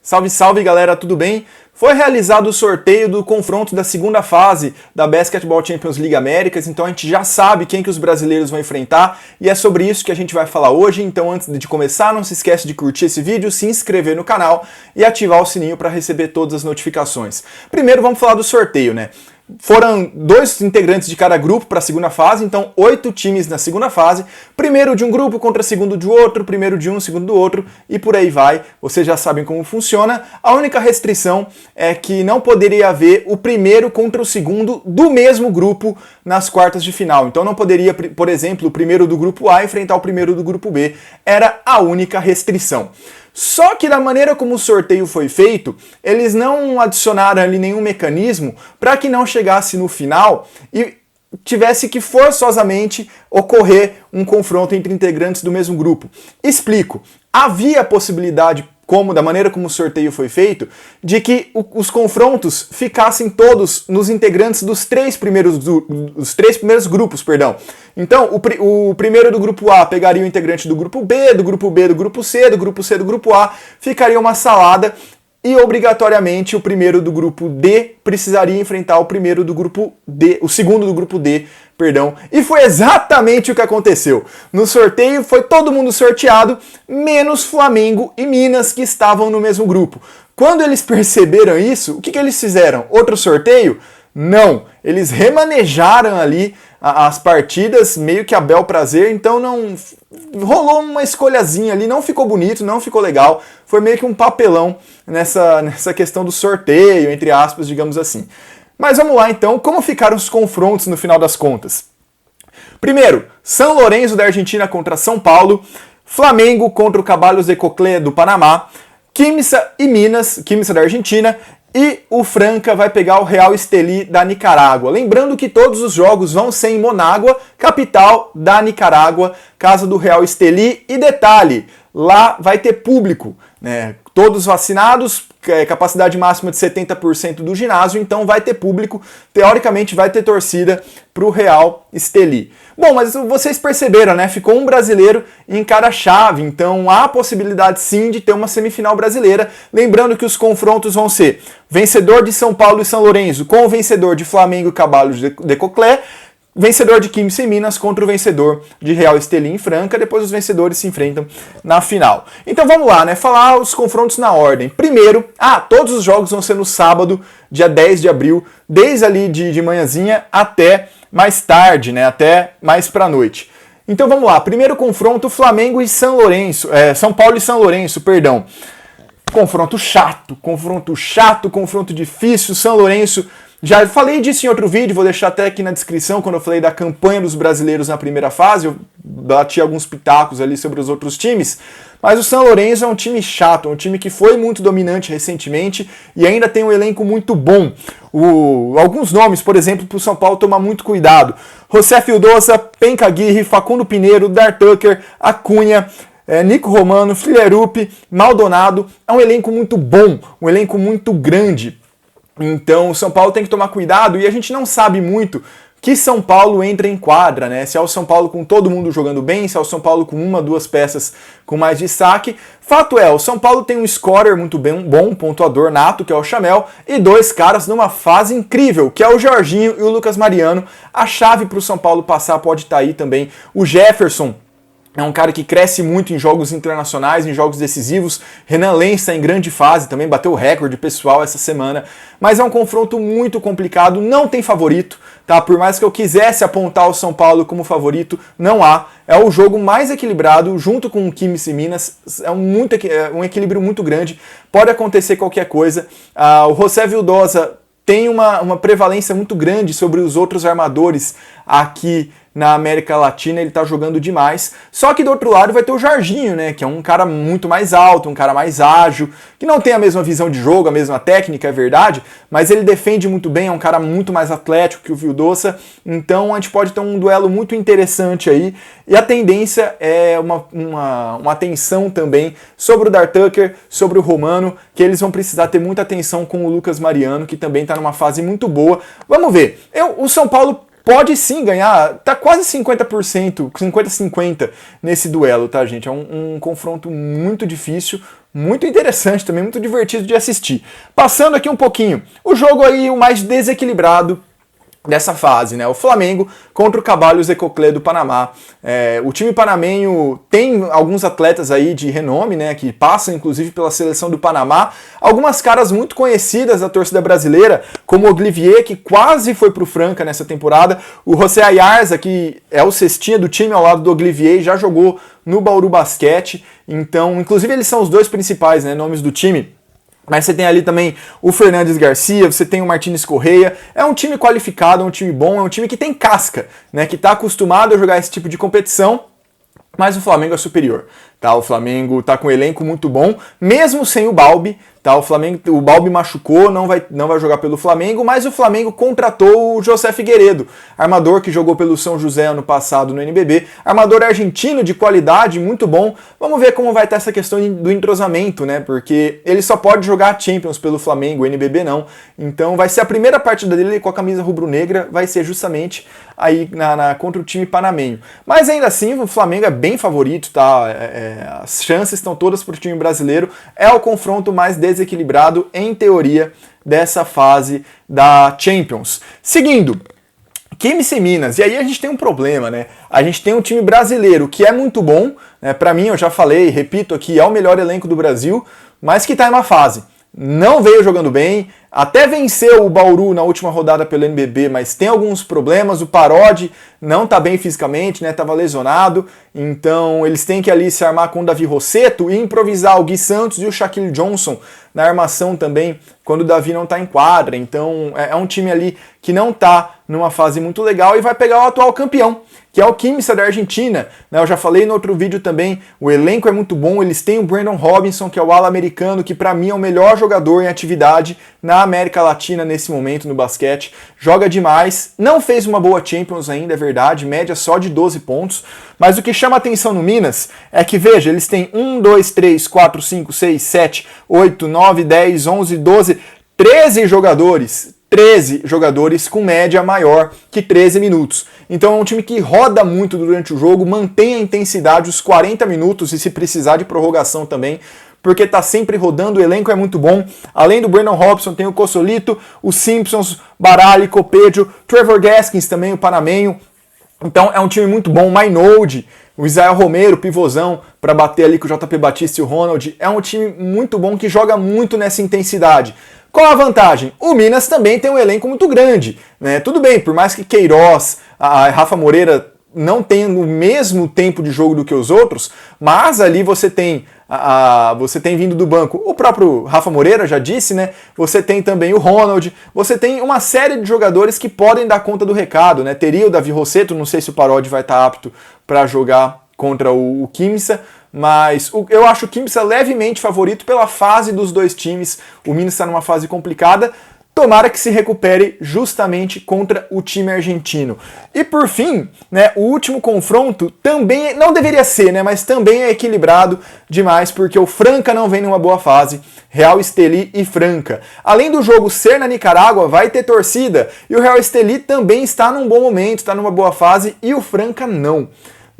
Salve, salve galera, tudo bem? Foi realizado o sorteio do confronto da segunda fase da Basketball Champions League Américas, então a gente já sabe quem que os brasileiros vão enfrentar e é sobre isso que a gente vai falar hoje. Então antes de começar, não se esquece de curtir esse vídeo, se inscrever no canal e ativar o sininho para receber todas as notificações. Primeiro vamos falar do sorteio, né? Foram 2 integrantes de cada grupo para a segunda fase, então 8 times na segunda fase. Primeiro de um grupo contra segundo de outro, primeiro de um, segundo do outro, e por aí vai. Vocês já sabem como funciona. A única restrição é que não poderia haver o primeiro contra o segundo do mesmo grupo nas quartas de final. Então não poderia, por exemplo, o primeiro do grupo A enfrentar o primeiro do grupo B. Era a única restrição. Só que da maneira como o sorteio foi feito, eles não adicionaram ali nenhum mecanismo para que não chegasse no final e tivesse que forçosamente ocorrer um confronto entre integrantes do mesmo grupo. Explico. Havia a possibilidade, da maneira como o sorteio foi feito, de que os confrontos ficassem todos nos integrantes dos três primeiros grupos, perdão. Então, o primeiro do grupo A pegaria o integrante do grupo B do grupo C, do grupo C do grupo A, ficaria uma salada e obrigatoriamente o primeiro do grupo D precisaria enfrentar o primeiro do grupo D, o segundo do grupo D, perdão. E foi exatamente o que aconteceu. No sorteio foi todo mundo sorteado, menos Flamengo e Minas, que estavam no mesmo grupo. Quando eles perceberam isso, o que eles fizeram? Outro sorteio? Não. Eles remanejaram ali as partidas, meio que a bel prazer, então não rolou uma escolhazinha ali, não ficou bonito, não ficou legal, foi meio que um papelão nessa questão do sorteio, entre aspas, digamos assim. Mas vamos lá então, como ficaram os confrontos no final das contas? Primeiro, São Lourenço da Argentina contra São Paulo, Flamengo contra o Caballos de Coclé do Panamá, Quimsa e Minas, Quimsa da Argentina, e o Franca vai pegar o Real Estelí da Nicarágua. Lembrando que todos os jogos vão ser em Monágua, capital da Nicarágua, casa do Real Estelí. E detalhe, lá vai ter público, né? Todos vacinados, capacidade máxima de 70% do ginásio, então vai ter público, teoricamente vai ter torcida para o Real Estelí. Bom, mas vocês perceberam, né? Ficou um brasileiro em cada chave, então há a possibilidade sim de ter uma semifinal brasileira. Lembrando que os confrontos vão ser vencedor de São Paulo e São Lourenço com o vencedor de Flamengo e Caballos de Coclé, vencedor de Quimsa e Minas contra o vencedor de Real Estelí em Franca, depois os vencedores se enfrentam na final. Então vamos lá, né? Falar os confrontos na ordem. Primeiro, todos os jogos vão ser no sábado, dia 10 de abril, desde ali de manhãzinha até mais tarde, né? Até mais pra noite. Então vamos lá, primeiro confronto, Flamengo e São Lourenço, São Paulo e São Lourenço, perdão. Confronto chato, confronto difícil, São Lourenço. Já falei disso em outro vídeo, vou deixar até aqui na descrição, quando eu falei da campanha dos brasileiros na primeira fase, eu bati alguns pitacos ali sobre os outros times, mas o São Lourenço é um time chato, um time que foi muito dominante recentemente e ainda tem um elenco muito bom. Alguns nomes, por exemplo, para o São Paulo tomar muito cuidado: José Fildosa, Penca Aguirre, Facundo Pineiro, Dar Tucker, Acunha, Nico Romano, Fillerup, Maldonado. É um elenco muito bom, um elenco muito grande. Então o São Paulo tem que tomar cuidado e a gente não sabe muito que São Paulo entra em quadra, né? Se é o São Paulo com todo mundo jogando bem, se é o São Paulo com uma, duas peças com mais destaque. Fato é, o São Paulo tem um scorer muito bom, pontuador nato, que é o Chamel, e 2 caras numa fase incrível, que é o Jorginho e o Lucas Mariano. A chave para o São Paulo passar pode estar aí também. O Jefferson é um cara que cresce muito em jogos internacionais, em jogos decisivos. Renan Lenz está em grande fase, também bateu o recorde pessoal essa semana. Mas é um confronto muito complicado, não tem favorito, tá? Por mais que eu quisesse apontar o São Paulo como favorito, não há. É o jogo mais equilibrado, junto com o Quimsa e Minas. É um equilíbrio muito grande, pode acontecer qualquer coisa. O José Vildosa tem uma prevalência muito grande sobre os outros armadores aqui na América Latina, ele tá jogando demais. Só que do outro lado vai ter o Jorginho, né, que é um cara muito mais alto, um cara mais ágil, que não tem a mesma visão de jogo, a mesma técnica, é verdade, mas ele defende muito bem, é um cara muito mais atlético que o Vildoça, então a gente pode ter um duelo muito interessante aí, e a tendência é uma atenção também sobre o Dar Tucker, sobre o Romano, que eles vão precisar ter muita atenção com o Lucas Mariano, que também tá numa fase muito boa. Vamos ver, o São Paulo pode sim ganhar, tá quase 50%, 50-50 nesse duelo, tá, gente? É um confronto muito difícil, muito interessante também, muito divertido de assistir. Passando aqui um pouquinho, o jogo aí o mais desequilibrado dessa fase, né? O Flamengo contra o Caballos Ecoclé do Panamá. O time panamenho tem alguns atletas aí de renome, né? Que passam inclusive pela seleção do Panamá. Algumas caras muito conhecidas da torcida brasileira, como o Olivier, que quase foi pro Franca nessa temporada. O José Ayarza, que é o cestinha do time ao lado do Olivier, já jogou no Bauru Basquete. Então, inclusive eles são os dois principais, né, nomes do time. Mas você tem ali também o Fernandes Garcia, você tem o Martínez Correia. É um time qualificado, é um time bom, é um time que tem casca, né? Que está acostumado a jogar esse tipo de competição, mas o Flamengo é superior. Tá? O Flamengo está com um elenco muito bom, mesmo sem o Balbi. Tá? O Balbi machucou, não vai jogar pelo Flamengo, mas o Flamengo contratou o José Figueiredo, armador que jogou pelo São José ano passado no NBB, armador argentino de qualidade, muito bom. Vamos ver como vai estar essa questão do entrosamento, né? Porque ele só pode jogar Champions pelo Flamengo, o NBB não. Então vai ser a primeira partida dele com a camisa rubro-negra, vai ser justamente aí contra o time panamenho. Mas ainda assim, o Flamengo é bem favorito, tá? As chances estão todas para o time brasileiro. É o confronto mais desequilibrado, em teoria, dessa fase da Champions. Seguindo, Quimsa e Minas. E aí a gente tem um problema, né? A gente tem um time brasileiro que é muito bom, né? Para mim, eu já falei, repito aqui, é o melhor elenco do Brasil, mas que está em uma fase. Não veio jogando bem, até venceu o Bauru na última rodada pelo NBB, mas tem alguns problemas. O Parodi não está bem fisicamente, né? Estava lesionado, então eles têm que ali se armar com o Davi Rossetto e improvisar o Gui Santos e o Shaquille Johnson na armação também, quando o Davi não está em quadra. Então é um time ali que não está numa fase muito legal e vai pegar o atual campeão, que é o Quimsa da Argentina. Eu já falei no outro vídeo também, o elenco é muito bom, eles têm o Brandon Robinson, que é o ala americano, que para mim é o melhor jogador em atividade na América Latina nesse momento no basquete. Joga demais, não fez uma boa Champions ainda, é verdade, média só de 12 pontos, mas o que chama atenção no Minas é que, veja, eles têm 1, 2, 3, 4, 5, 6, 7, 8, 9, 10, 11, 12, 13 jogadores com média maior que 13 minutos. Então é um time que roda muito durante o jogo, mantém a intensidade os 40 minutos e se precisar de prorrogação também, porque tá sempre rodando, o elenco é muito bom. Além do Brandon Robson, tem o Cosolito, o Simpsons, Baralli, Copedio, Trevor Gaskins também, o panamenho. Então é um time muito bom, o Mainoldi, o Israel Romero, pivôzão, para bater ali com o JP Batista e o Ronald. É um time muito bom que joga muito nessa intensidade. Qual a vantagem? O Minas também tem um elenco muito grande, né? Tudo bem, por mais que Queiroz, a Rafa Moreira não tenham o mesmo tempo de jogo do que os outros, mas ali você tem vindo do banco o próprio Rafa Moreira, já disse, né? Você tem também o Ronald, você tem uma série de jogadores que podem dar conta do recado, né? Teria o Davi Rossetto, não sei se o Parodi vai estar apto para jogar contra o Quimsa, mas eu acho o Quimsa levemente favorito pela fase dos dois times. O Minas está numa fase complicada, tomara que se recupere justamente contra o time argentino. E por fim, né, o último confronto também, não deveria ser, né, mas também é equilibrado demais, porque o Franca não vem numa boa fase, Real Estelí e Franca. Além do jogo ser na Nicarágua, vai ter torcida, e o Real Estelí também está num bom momento, está numa boa fase, e o Franca não.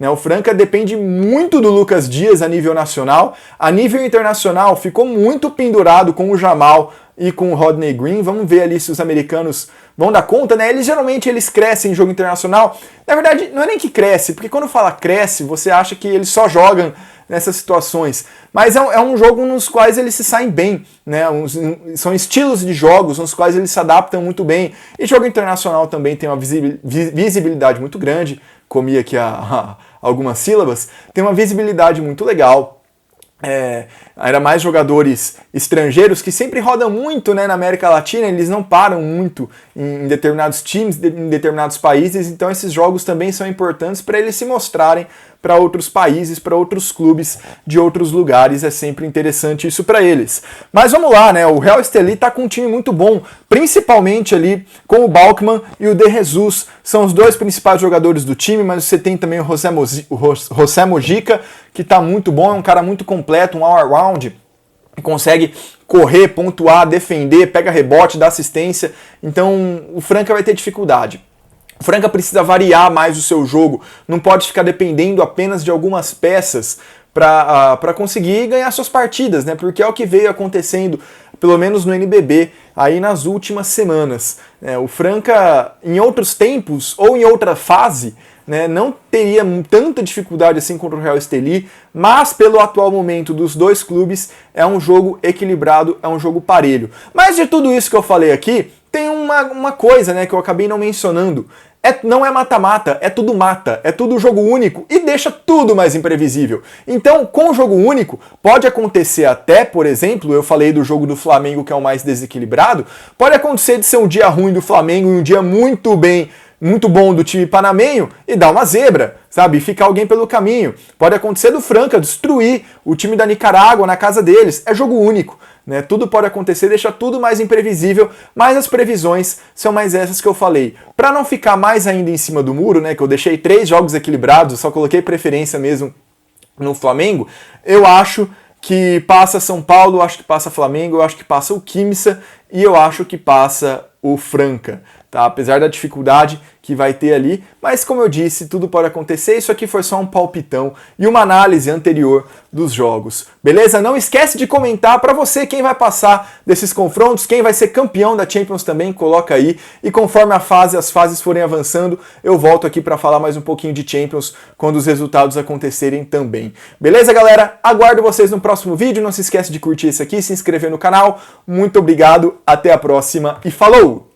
O Franca depende muito do Lucas Dias a nível nacional. A nível internacional ficou muito pendurado com o Jamal e com o Rodney Green. Vamos ver ali se os americanos vão dar conta, né? Geralmente eles crescem em jogo internacional. Na verdade, não é nem que cresce, porque quando fala cresce, você acha que eles só jogam nessas situações. Mas é um jogo nos quais eles se saem bem, né? São estilos de jogos nos quais eles se adaptam muito bem. E jogo internacional também tem uma visibilidade muito grande. Comi aqui algumas sílabas. Tem uma visibilidade muito legal. Ainda mais jogadores estrangeiros que sempre rodam muito, né, na América Latina, eles não param muito em determinados times, em determinados países, então esses jogos também são importantes para eles se mostrarem para outros países, para outros clubes de outros lugares, é sempre interessante isso para eles. Mas vamos lá, né, o Real Estelí está com um time muito bom, principalmente ali com o Balkman e o De Jesus, são os dois principais jogadores do time, mas você tem também o José Mojica, que está muito bom, é um cara muito completo, um all-around, consegue correr, pontuar, defender, pega rebote, dá assistência, então o Franca vai ter dificuldade. O Franca precisa variar mais o seu jogo, não pode ficar dependendo apenas de algumas peças para conseguir ganhar suas partidas, né? Porque é o que veio acontecendo, pelo menos no NBB, aí nas últimas semanas. O Franca, em outros tempos ou em outra fase, né, não teria tanta dificuldade assim contra o Real Estelí, mas pelo atual momento dos dois clubes é um jogo equilibrado, é um jogo parelho. Mas de tudo isso que eu falei aqui, tem uma coisa, né, que eu acabei não mencionando. Não é mata-mata, é tudo jogo único e deixa tudo mais imprevisível. Então, com o jogo único, pode acontecer até, por exemplo, eu falei do jogo do Flamengo que é o mais desequilibrado, pode acontecer de ser um dia ruim do Flamengo e um dia muito bom do time panamenho e dar uma zebra, sabe? E ficar alguém pelo caminho. Pode acontecer do Franca destruir o time da Nicarágua na casa deles. É jogo único, né? Tudo pode acontecer, deixa tudo mais imprevisível, mas as previsões são mais essas que eu falei. Para não ficar mais ainda em cima do muro, né, que eu deixei 3 jogos equilibrados, só coloquei preferência mesmo no Flamengo, eu acho que passa São Paulo, eu acho que passa Flamengo, eu acho que passa o Quimsa e eu acho que passa o Franca, tá? Apesar da dificuldade que vai ter ali, mas como eu disse, tudo pode acontecer, isso aqui foi só um palpitão e uma análise anterior dos jogos, beleza? Não esquece de comentar para você quem vai passar desses confrontos, quem vai ser campeão da Champions também, coloca aí, e conforme as fases forem avançando, eu volto aqui para falar mais um pouquinho de Champions quando os resultados acontecerem também. Beleza, galera? Aguardo vocês no próximo vídeo, não se esquece de curtir esse aqui, se inscrever no canal, muito obrigado, até a próxima e falou!